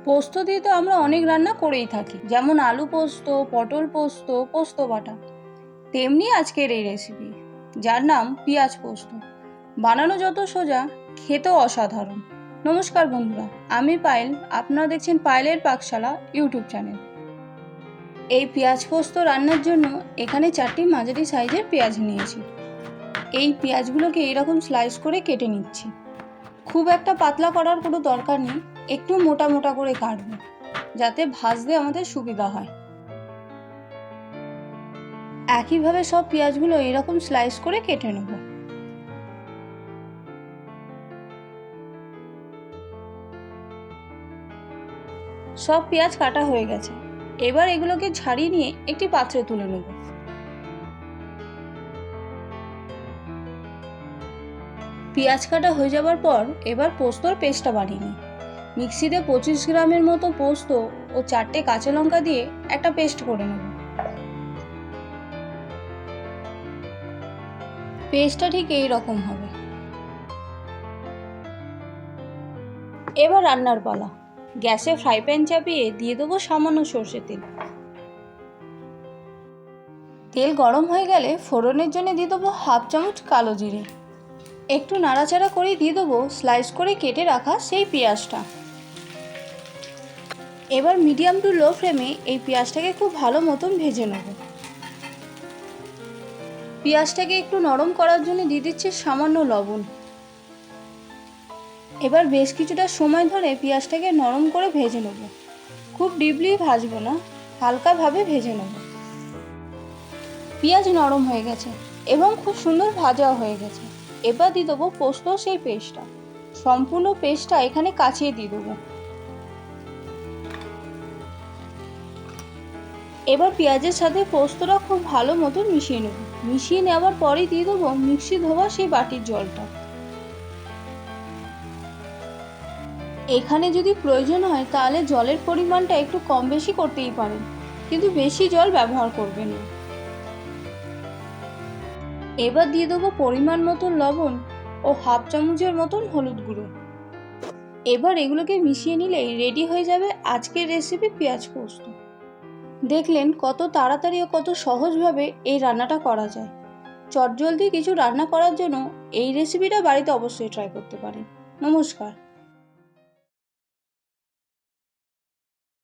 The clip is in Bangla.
পোস্ত দিয়ে তো আমরা অনেক রান্না করেই থাকি, যেমন আলু পোস্ত, পটল পোস্ত, পোস্ত বাটা। তেমনি আজকের এই রেসিপি, যার নাম পেঁয়াজ পোস্ত, বানানো যত সোজা, খেতেও অসাধারণ। নমস্কার বন্ধুরা, আমি পায়েল, আপনারা দেখছেন পায়েলের পাকশালা ইউটিউব চ্যানেল। এই পেঁয়াজ পোস্ত রান্নার জন্য এখানে 4টি মাঝারি সাইজের পেঁয়াজ নিয়েছি। এই পেঁয়াজগুলোকে এরকম স্লাইস করে কেটে নিচ্ছি। খুব একটা পাতলা করার কোনো দরকার নেই, একটু মোটা মোটা করে কাটবো, যাতে ভাজতে আমাদের সুবিধা হয়। একইভাবে সব পেঁয়াজগুলো এরকম স্লাইস করে কেটে নেব। সব পেঁয়াজ কাটা হয়ে গেছে, এবার এগুলোকে ছাড়িয়ে নিয়ে একটি পাত্রে তুলে নেব। পেঁয়াজ কাটা হয়ে যাবার পর এবার পোস্তর পেস্টটা বানিয়ে নিই। মিক্সিতে 25 গ্রামের মতো পোস্ত ও 4টে কাঁচা লঙ্কা দিয়ে একটা পেস্ট করে নেব। পেস্টটা ঠিক এই রকম হবে। এবার রান্নার পালা। গ্যাসে ফ্রাই প্যান চাপিয়ে দিয়ে দেবো সামান্য সর্ষের তেল। তেল গরম হয়ে গেলে ফোড়নের জন্য দিয়ে দেবো হাফ চামচ কালো জিরে। একটু নাড়াচাড়া করে দিয়ে দেবো স্লাইস করে কেটে রাখা সেই পেঁয়াজটা। এবার মিডিয়াম টু লো ফ্লেমে এই পেঁয়াজটাকে খুব ভালো মতন ভেজে নেব। পেঁয়াজটাকে একটু নরম করার জন্য দিয়ে দিচ্ছি সামান্য লবণ। এবার বেশ কিছুটা সময় ধরে পেঁয়াজটাকে নরম করে ভেজে নেব। খুব ডিপলি ভাজবো না, হালকাভাবে ভেজে নেব। পেঁয়াজ নরম হয়ে গেছে এবং খুব সুন্দর ভাজা হয়ে গেছে। এবার দিয়ে দেবো পোস্ত সেই পেস্টটা। সম্পূর্ণ পেস্টটা এখানে কাচিয়ে দিয়ে দেবো। এবার পেঁয়াজের সাথে পোস্তটা খুব ভালো মতন মিশিয়ে নেব। মিশিয়ে নেওয়ার পরেই দিয়ে দেবো মিক্সি ধোয়া সেই বাটির জলটা। এখানে যদি প্রয়োজন হয় তাহলে জলের পরিমাণটা একটু কম বেশি করতেই পারেন, কিন্তু বেশি জল ব্যবহার করবেন না। এবার দিয়ে দেবো পরিমাণ মতন লবণ ও হাফ চামচের মতন হলুদ গুঁড়ো। এবার এগুলোকে মিশিয়ে নিলেই রেডি হয়ে যাবে আজকের রেসিপি পেঁয়াজ পোস্ত। দেখলেন কত তাড়াতাড়ি ও কত সহজভাবে এই রান্নাটা করা যায়। চটজলদি কিছু রান্না করার জন্য এই রেসিপিটা বাড়িতে অবশ্যই ট্রাই করতে পারেন। নমস্কার।